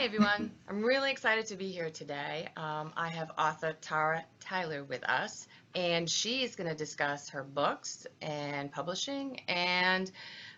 everyone. I'm really excited to be here today. I have author Tara Tyler with us, and she's going to discuss her books and publishing and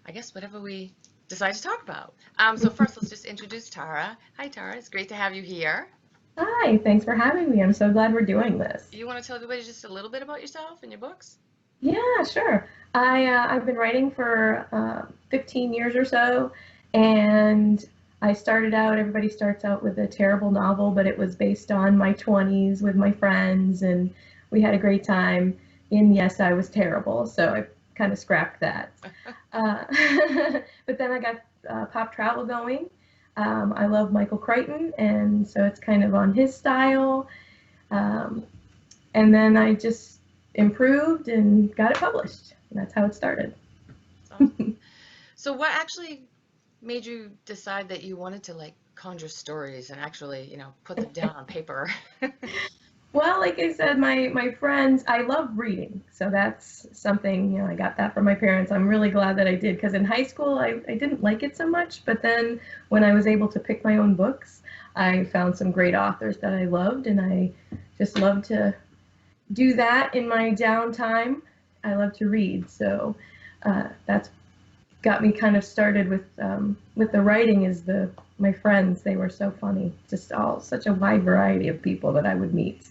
I guess whatever we decide to talk about. So first, let's just introduce Tara. Hi, Tara. It's great to have you here. Hi, thanks for having me. I'm so glad we're doing this. You want to tell everybody just a little bit about yourself and your books? Yeah, sure. I've been writing for 15 years or so, and I started out. Everybody starts out with a terrible novel, but it was based on my 20s with my friends, and we had a great time. And yes, I was terrible, so I kind of scrapped that. Uh, but then I got Pop Travel going. I love Michael Crichton, and so it's kind of on his style. Um, and then I just improved and got it published. And that's how it started. It's awesome. So what actually made you decide that you wanted to like conjure stories and actually, put them down on paper? Well, like I said, my friends, I love reading. So that's something, I got that from my parents. I'm really glad that I did because in high school, I didn't like it so much. But then when I was able to pick my own books, I found some great authors that I loved. And I just love to do that in my downtime. I love to read. So that's got me kind of started with the writing is my friends. They were so funny. Just all such a wide variety of people that I would meet.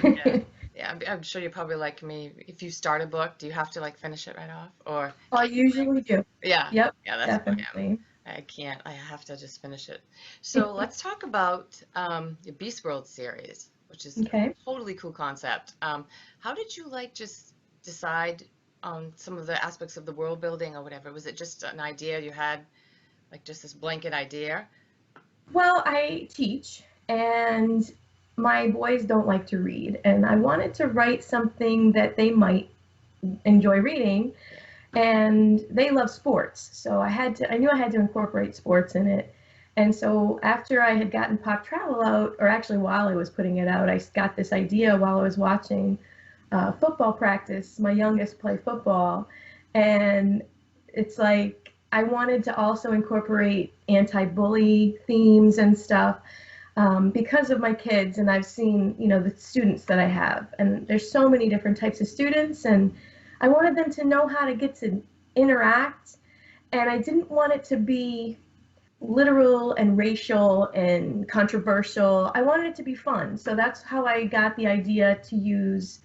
Yeah. Yeah, I'm sure you're probably like me. If you start a book, do you have to like finish it right off? Or I usually do. yeah, Yep, yeah, that's how I am. definitely. I can't. I have to just finish it. So let's talk about your Beast World series, which is a Okay. totally cool concept. How did you like just decide on some of the aspects of the world building or whatever? Was it just an idea you had, like just this blanket idea? Well, I teach, and my boys don't like to read, and I wanted to write something that they might enjoy reading, Yeah. and they love sports, so I knew I had to incorporate sports in it. And so after I had gotten Pop Travel out, or actually while I was putting it out, I got this idea while I was watching football practice, my youngest play football, and it's like I wanted to also incorporate anti-bully themes and stuff because of my kids, and I've seen, the students that I have, and there's so many different types of students, and I wanted them to know how to get to interact, and I didn't want it to be literal and racial and controversial. I wanted it to be fun. So that's how I got the idea to use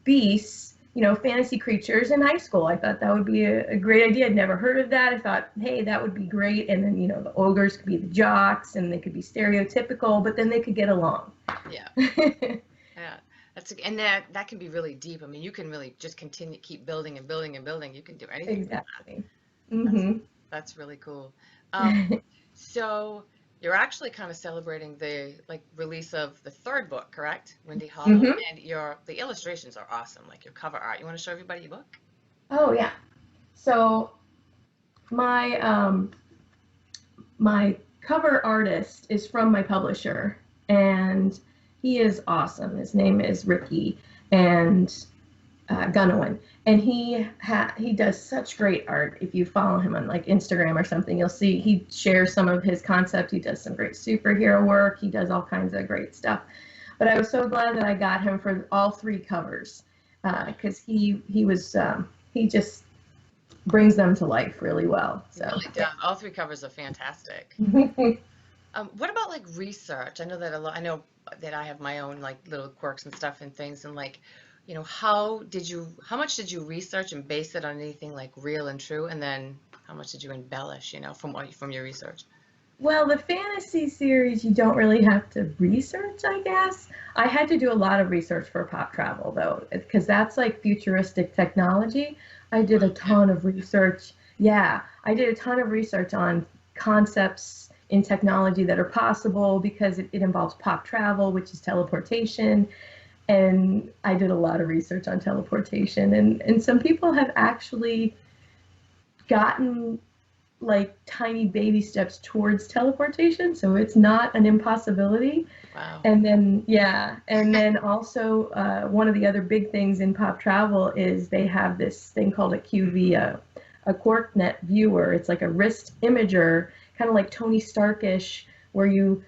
beasts, fantasy creatures in high school. I thought that would be a great idea. I'd never heard of that. I thought, hey, that would be great. And then, the ogres could be the jocks and they could be stereotypical, but then they could get along. Yeah. Yeah. And that can be really deep. I mean, you can really just continue keep building and building and building. You can do anything from that. Exactly. That's Mm-hmm. that's really cool. Um, so you're actually kind of celebrating the like release of the third book, correct? Windy Hollow, Mm-hmm. and the illustrations are awesome, like your cover art. You want to show everybody your book? Oh, yeah. So my my cover artist is from my publisher, and he is awesome. His name is Ricky and Gunawan, and he does such great art. If you follow him on like Instagram or something, you'll see he shares some of his concept. He does some great superhero work. He does all kinds of great stuff. But I was so glad that I got him for all three covers because he just brings them to life really well. It So really does. All three covers are fantastic. yeah. What about like research? I know that a lot. I know that I have my own like little quirks and stuff and things, and like, how much did you research and base it on anything like real and true, and then how much did you embellish, from your research? Well, the fantasy series, you don't really have to research, I guess. I had to do a lot of research for Pop Travel, though, because that's like futuristic technology. I did a Yeah. ton of research. Yeah, I did a ton of research on concepts in technology that are possible because it involves pop travel, which is teleportation. And I did a lot of research on teleportation. And some people have actually gotten like tiny baby steps towards teleportation, so it's not an impossibility. Wow. And then yeah, and then also one of the other big things in Pop Travel is they have this thing called a QV, a QuarkNet viewer. It's like a wrist imager, kind of like Tony Starkish, where you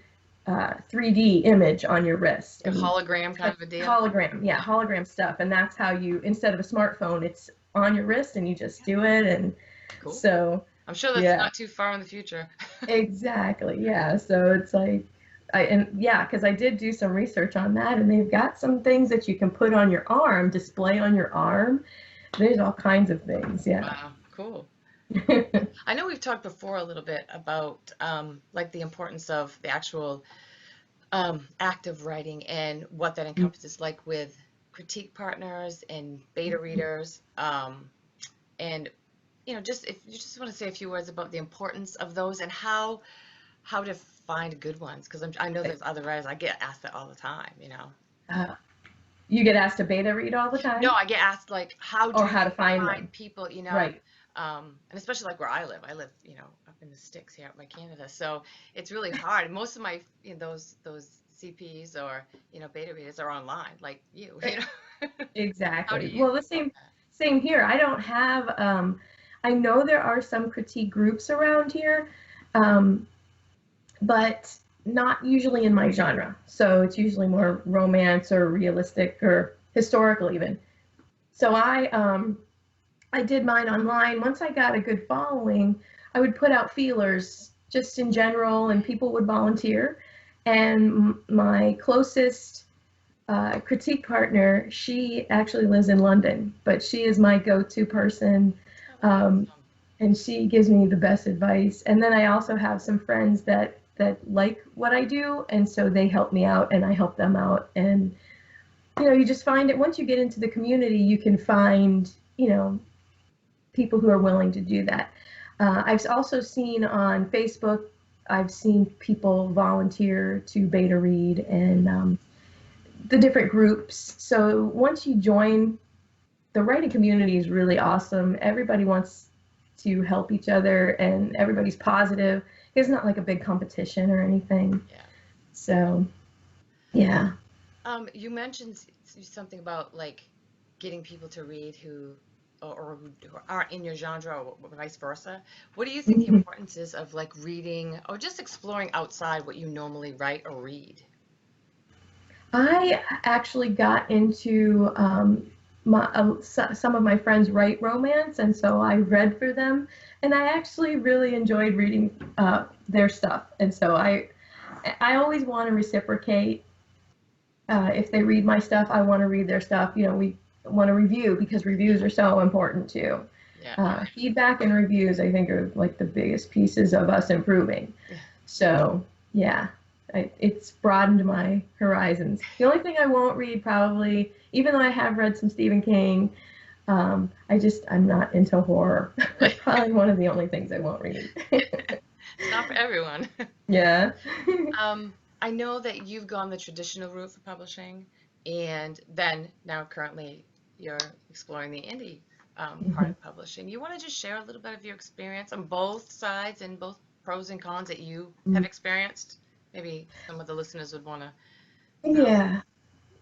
3D image on your wrist. A hologram kind of a deal? Hologram, yeah, hologram stuff. And that's how you, instead of a smartphone, it's on your wrist and you just do it. And Cool. so, I'm sure that's yeah, not too far in the future. exactly. Yeah. So it's like, because I did do some research on that, and they've got some things that you can put on your arm, display on your arm. There's all kinds of things. Yeah. Wow, cool. I know we've talked before a little bit about like the importance of the actual act of writing and what that encompasses, like with critique partners and beta readers. And just if you just want to say a few words about the importance of those and how to find good ones, because I know there's other writers. I get asked that all the time. Uh, you get asked to beta read all the No, time, I get asked like how do or how you to find find them. people, Right. and especially like where I live. I live, up in the sticks here by Canada, so it's really hard. Most of my, those CPs or beta readers are online, like you. Right. How do Exactly. you Well, the same here. I don't have. I know there are some critique groups around here, um, but not usually in my genre. So it's usually more romance or realistic or historical even. So I did mine online. Once I got a good following, I would put out feelers just in general, and people would volunteer. And my closest critique partner, she actually lives in London, but she is my go-to person, um, and she gives me the best advice. And then I also have some friends that like what I do, and so they help me out, and I help them out. And you just find it once you get into the community, you can find people who are willing to do that. I've also seen on Facebook, I've seen people volunteer to beta read and the different groups. So once you join, the writing community is really awesome. Everybody wants to help each other and everybody's positive. It's not like a big competition or anything. Yeah. So, yeah. You mentioned something about like getting people to read who or who aren't in your genre or vice versa. What do you think the Mhm. importance is of like reading or just exploring outside what you normally write or read? I actually got into some of my friends write romance, and so I read for them, and I actually really enjoyed reading their stuff. And so I always want to reciprocate. If they read my stuff, I want to read their stuff. We want to review because reviews are so important too. Yeah. Feedback and reviews, I think, are like the biggest pieces of us improving. Yeah. So, yeah, it's broadened my horizons. The only thing I won't read, probably, even though I have read some Stephen King, I'm not into horror. Probably one of the only things I won't read. It's not for everyone. Yeah. I know that you've gone the traditional route for publishing, and then now currently you're exploring the indie part of publishing. You want to just share a little bit of your experience on both sides and both pros and cons that you have experienced? Maybe some of the listeners would want to know. Yeah.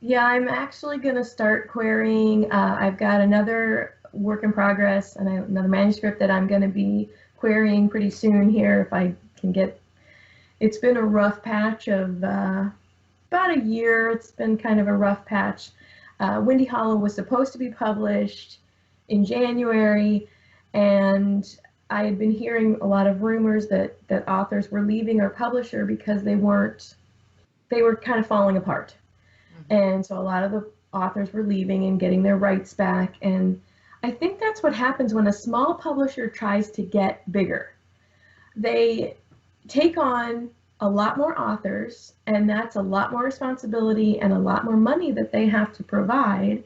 Yeah, I'm actually going to start querying. I've got another work in progress and another manuscript that I'm going to be querying pretty soon here if I can get. It's been a rough patch of about a year. It's been kind of a rough patch. Windy Hollow was supposed to be published in January, and I had been hearing a lot of rumors that authors were leaving our publisher because they were kind of falling apart. And so a lot of the authors were leaving and getting their rights back. And I think that's what happens when a small publisher tries to get bigger. They take on a lot more authors, and that's a lot more responsibility and a lot more money that they have to provide.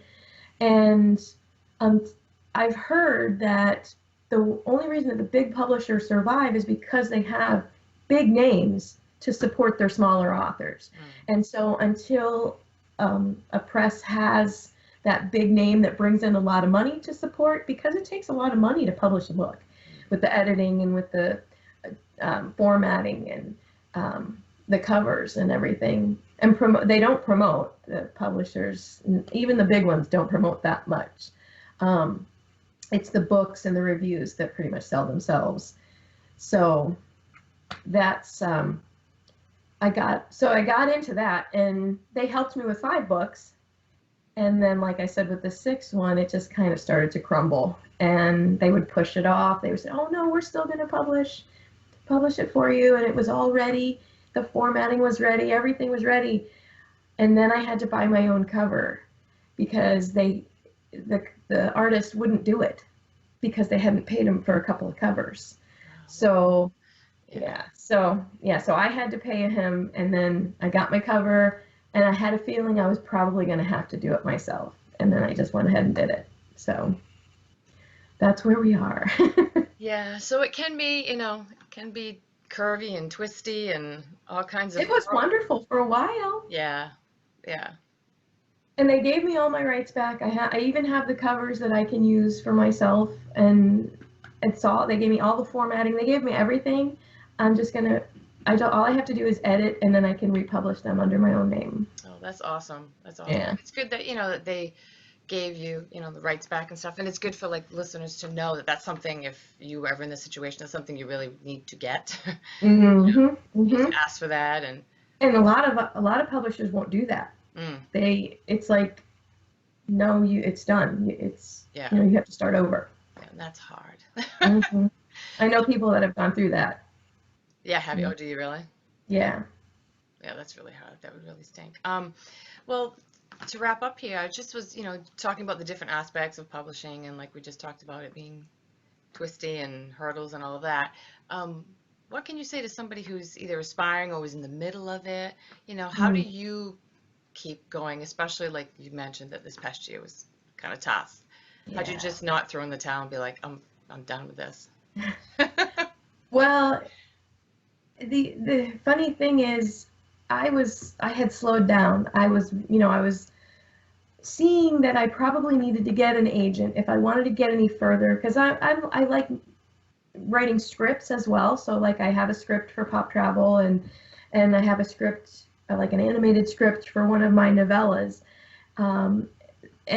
And I've heard that the only reason that the big publishers survive is because they have big names to support their smaller authors. And so until a press has that big name that brings in a lot of money to support, because it takes a lot of money to publish a book with the editing and with the formatting and the covers and everything. And they don't promote, the publishers, even the big ones don't promote that much. It's the books and the reviews that pretty much sell themselves. So that's I got into that, and they helped me with 5 books. And then, like I said, with the 6th one, it just kind of started to crumble. And they would push it off. They would say, "Oh no, we're still going to publish it for you." And it was all ready. The formatting was ready. Everything was ready. And then I had to buy my own cover because the artist wouldn't do it because they hadn't paid him for a couple of covers. So so I had to pay him, and then I got my cover, and I had a feeling I was probably going to have to do it myself, and then I just went ahead and did it. So that's where we are. Yeah, so it can be, it can be curvy and twisty and all kinds of. It was wonderful for a while. Yeah, yeah. And they gave me all my rights back. I even have the covers that I can use for myself, and they gave me all the formatting. They gave me everything. I'm just gonna all I have to do is edit, and then I can republish them under my own name. Oh, that's awesome. That's awesome. Yeah. It's good that, that they gave you, the rights back and stuff. And it's good for like listeners to know that that's something, if you were ever in this situation, that's something you really need to get. Mm-hmm. You Mm-hmm. to ask for that and A lot of publishers won't do that. It's like, no, it's done. Yeah. You have to start over. Yeah, and that's hard. Mm-hmm. I know people that have gone through that. Yeah, have you? Oh, do you really? Yeah. Yeah, that's really hard. That would really stink. Well, to wrap up here, I just was, talking about the different aspects of publishing, and like we just talked about it being twisty and hurdles and all of that. What can you say to somebody who's either aspiring or was in the middle of it? How do you keep going, especially like you mentioned that this past year was kind of tough. How'd you just not throw in the towel and be like, I'm done with this? Well, the funny thing is, I had slowed down. I was seeing that I probably needed to get an agent if I wanted to get any further, because I like writing scripts as well. So like I have a script for Pop Travel, and I have a script, like an animated script for one of my novellas, and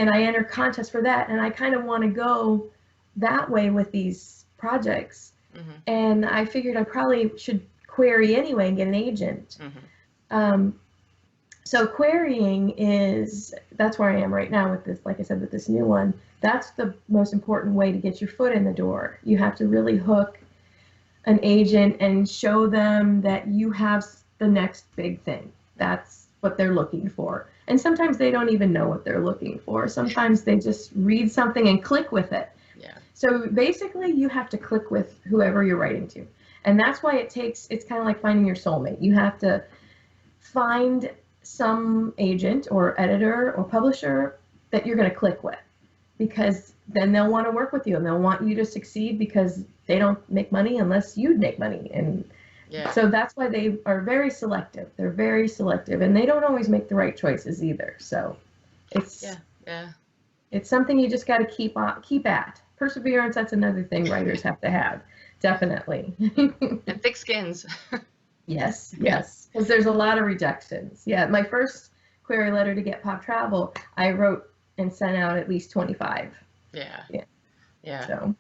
I enter contests for that, and I kind of want to go that way with these projects. Mm-hmm. And I figured I probably should query anyway and get an agent. Mm-hmm. So querying that's where I am right now with this, like I said, with this new one. That's the most important way to get your foot in the door. You have to really hook an agent and show them that you have the next big thing. That's what they're looking for. And sometimes they don't even know what they're looking for. Sometimes they just read something and click with it. Yeah. So basically you have to click with whoever you're writing to. And that's why it's kind of like finding your soulmate. You have to find some agent or editor or publisher that you're going to click with, because then they'll want to work with you and they'll want you to succeed, because they don't make money unless you make money. And so that's why they are very selective. They're very selective, and they don't always make the right choices either. So it's something you just got to keep at. Perseverance, that's another thing writers have to have. Definitely. And thick skins. Yes, because there's a lot of rejections. Yeah, my first query letter to get Pop Travel, I wrote and sent out at least 25. Yeah. So,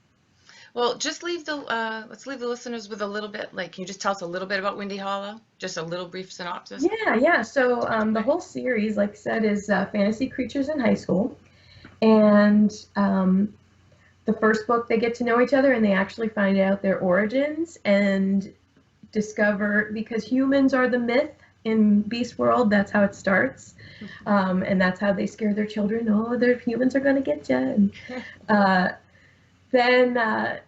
well, just let's leave the listeners with a little bit. Like, can you just tell us a little bit about Windy Hollow? Just a little brief synopsis. Yeah. So the whole series, like I said, is fantasy creatures in high school, and the first book they get to know each other and they actually find out their origins and discover, because humans are the myth in Beast World. That's how it starts, and that's how they scare their children. Oh, their humans are going to get you. And then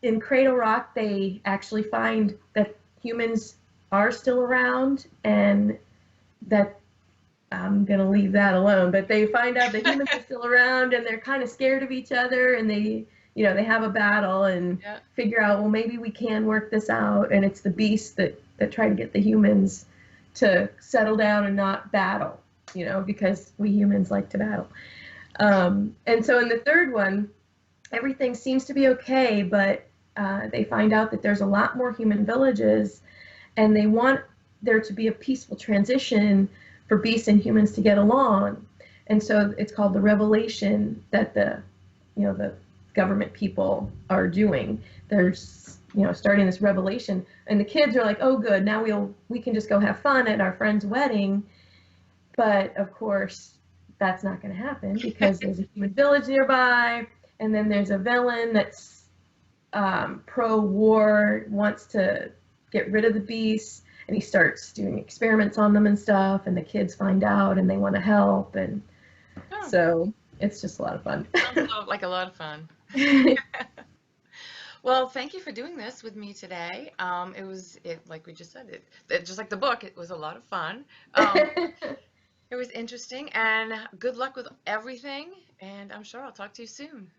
in Cradle Rock, they actually find that humans are still around, and that I'm going to leave that alone. But they find out that humans are still around, and they're kind of scared of each other, and they have a battle and figure out, well, maybe we can work this out. And it's the beasts that try to get the humans to settle down and not battle, because we humans like to battle. And so in the third one, everything seems to be okay, but they find out that there's a lot more human villages, and they want there to be a peaceful transition for beasts and humans to get along. And so it's called the revelation that the government people are doing. They're starting this revelation, and the kids are like, oh good, now we can just go have fun at our friend's wedding. But of course that's not going to happen because there's a human village nearby, and then there's a villain that's pro-war, wants to get rid of the beasts, and he starts doing experiments on them and stuff, and the kids find out and they want to help, and so it's just a lot of fun. Sounds like a lot of fun. Well, thank you for doing this with me today. Like we just said, just like the book, it was a lot of fun. It was interesting, and good luck with everything, and I'm sure I'll talk to you soon.